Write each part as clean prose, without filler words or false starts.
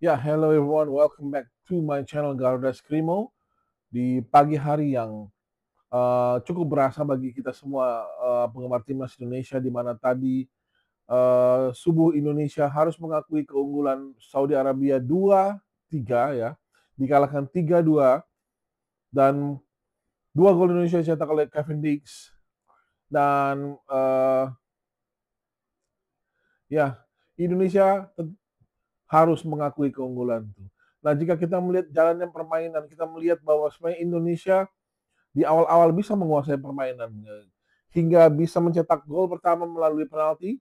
Ya, hello everyone, welcome back to my channel Garuda Skrimo di pagi hari yang cukup berasa bagi kita semua penggemar timnas Indonesia di mana tadi subuh Indonesia harus mengakui keunggulan Saudi Arabia 2-3 ya, dikalahkan 3-2 dan dua gol Indonesia dicetak oleh Kevin Dix dan ya Indonesia harus mengakui keunggulan itu. Nah, jika kita melihat jalannya permainan, kita melihat bahwa sebenarnya Indonesia di awal-awal bisa menguasai permainan hingga bisa mencetak gol pertama melalui penalti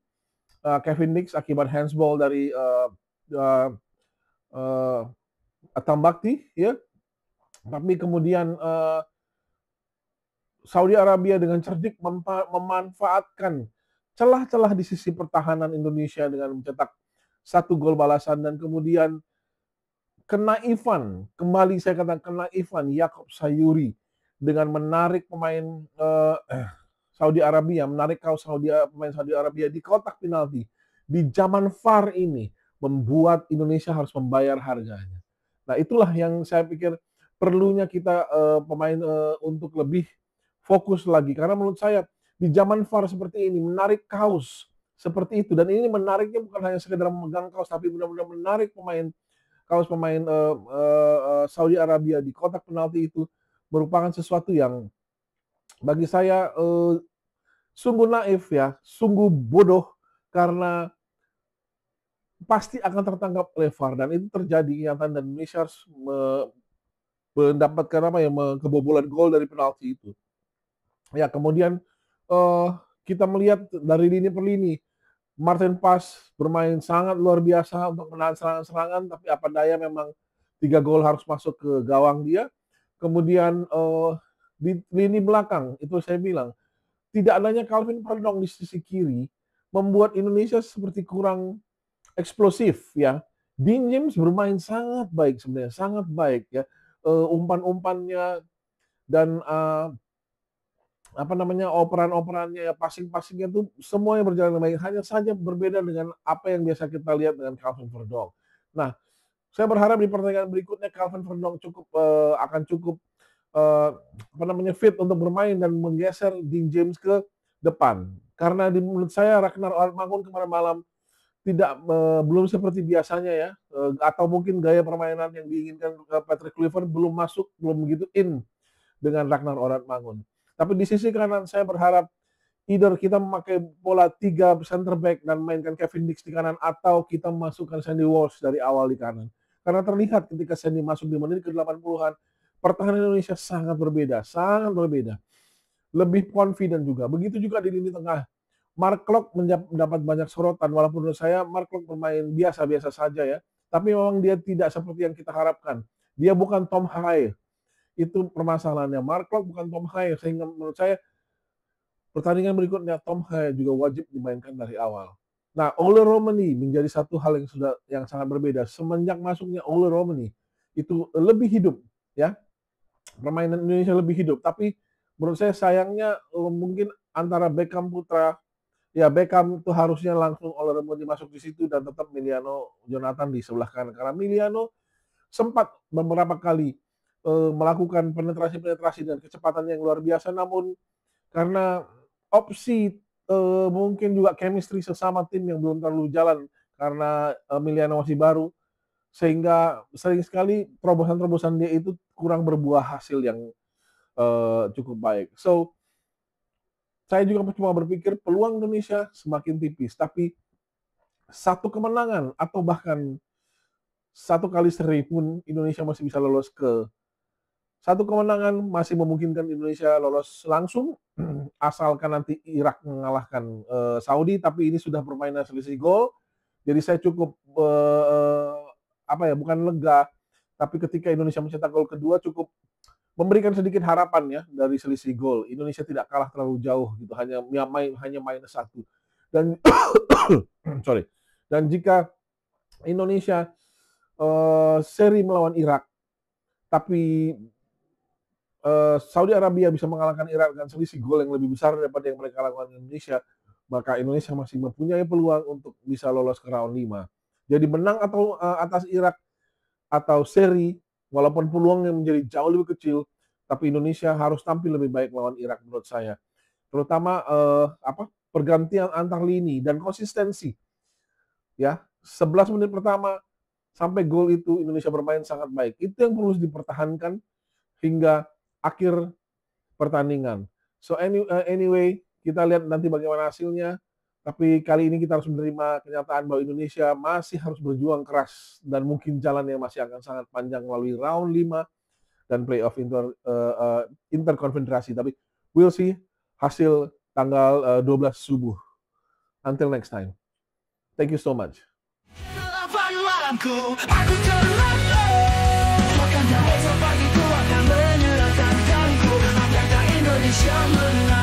Kevin Dix akibat handsball dari uh, uh, Atam Bakti ya. Tapi kemudian Saudi Arabia dengan cerdik memanfaatkan celah-celah di sisi pertahanan Indonesia dengan mencetak satu gol balasan dan kemudian kembali saya katakan kenaifan Yakob Sayuri dengan menarik pemain Saudi Arabia, menarik pemain Saudi Arabia di kotak penalti di zaman VAR ini membuat Indonesia harus membayar harganya. Nah, itulah yang saya pikir perlunya kita pemain untuk lebih fokus lagi karena menurut saya di zaman VAR seperti ini menarik kaos seperti itu dan ini menariknya bukan hanya sekedar memegang kaos tapi benar-benar menarik pemain Saudi Arabia di kotak penalti itu merupakan sesuatu yang bagi saya sungguh naif ya, sungguh bodoh karena pasti akan tertangkap oleh VAR dan itu terjadi kenyataan dan Indonesia harus mendapatkan kebobolan gol dari penalti itu. Ya kemudian kita melihat dari lini per lini Martin Paes bermain sangat luar biasa untuk menahan serangan-serangan, tapi apa daya memang 3 gol harus masuk ke gawang dia. Kemudian di lini belakang itu saya bilang tidak adanya Calvin Verdong di sisi kiri membuat Indonesia seperti kurang eksplosif ya. Dean James bermain sangat baik sebenarnya, sangat baik ya. Umpan-umpannya dan operan-operannya ya passing-passingnya tuh semuanya berjalan baik, hanya saja berbeda dengan apa yang biasa kita lihat dengan Calvin Verdong. Nah, saya berharap di pertandingan berikutnya Calvin Verdong akan cukup fit untuk bermain dan menggeser Dean James ke depan. Karena menurut saya Ragnar Ortmangun kemarin malam belum seperti biasanya ya, atau mungkin gaya permainan yang diinginkan Patrick Kluivert belum masuk, belum begitu in dengan Ragnar Ortmangun. Tapi di sisi kanan saya berharap either kita memakai pola 3 center back dan mainkan Kevin Dix di kanan atau kita masukkan Sandy Walsh dari awal di kanan. Karena terlihat ketika Sandy masuk di menit ke-80-an, pertahanan Indonesia sangat berbeda, sangat berbeda. Lebih confident juga. Begitu juga di lini tengah. Mark Klok mendapat banyak sorotan walaupun menurut saya Mark Klok bermain biasa-biasa saja ya. Tapi memang dia tidak seperti yang kita harapkan. Dia bukan Tom Haye. Itu permasalahannya. Mark Klok bukan Tom Haye sehingga menurut saya pertandingan berikutnya Tom Haye juga wajib dimainkan dari awal. Nah, Ole Romani menjadi satu hal yang sangat berbeda. Semenjak masuknya Ole Romani itu lebih hidup ya. Permainan Indonesia lebih hidup, tapi menurut saya sayangnya mungkin antara Beckham Putra ya Beckham itu harusnya langsung Ole Romani masuk di situ dan tetap Miliano Jonathan di sebelah kanan karena Miliano sempat beberapa kali melakukan penetrasi dan kecepatan yang luar biasa namun karena opsi mungkin juga chemistry sesama tim yang belum terlalu jalan karena Miliano masih baru sehingga sering sekali terobosan-terobosan dia itu kurang berbuah hasil yang cukup baik. So saya juga cuma berpikir peluang Indonesia semakin tipis, tapi satu kemenangan atau bahkan satu kali seri pun Indonesia masih bisa lolos ke satu kemenangan masih memungkinkan Indonesia lolos langsung asalkan nanti Irak mengalahkan Saudi tapi ini sudah permainan selisih gol jadi saya cukup bukan lega tapi ketika Indonesia mencetak gol kedua cukup memberikan sedikit harapan ya dari selisih gol Indonesia tidak kalah terlalu jauh gitu hanya minus 1 dan sorry dan jika Indonesia seri melawan Irak tapi Saudi Arabia bisa mengalahkan Irak dengan selisih gol yang lebih besar daripada yang mereka lakukan di Indonesia, maka Indonesia masih mempunyai peluang untuk bisa lolos ke round 5. Jadi menang atau atas Irak atau seri, walaupun peluangnya menjadi jauh lebih kecil, tapi Indonesia harus tampil lebih baik melawan Irak menurut saya. Terutama pergantian antar lini dan konsistensi. Ya, 11 menit pertama sampai gol itu Indonesia bermain sangat baik. Itu yang perlu dipertahankan hingga akhir pertandingan. So anyway, kita lihat nanti bagaimana hasilnya. Tapi kali ini kita harus menerima kenyataan bahwa Indonesia masih harus berjuang keras dan mungkin jalan yang masih akan sangat panjang melalui round 5 dan playoff interkonfederasi. Tapi we'll see hasil tanggal 12 subuh. Until next time. Thank you so much. Indonesia menang.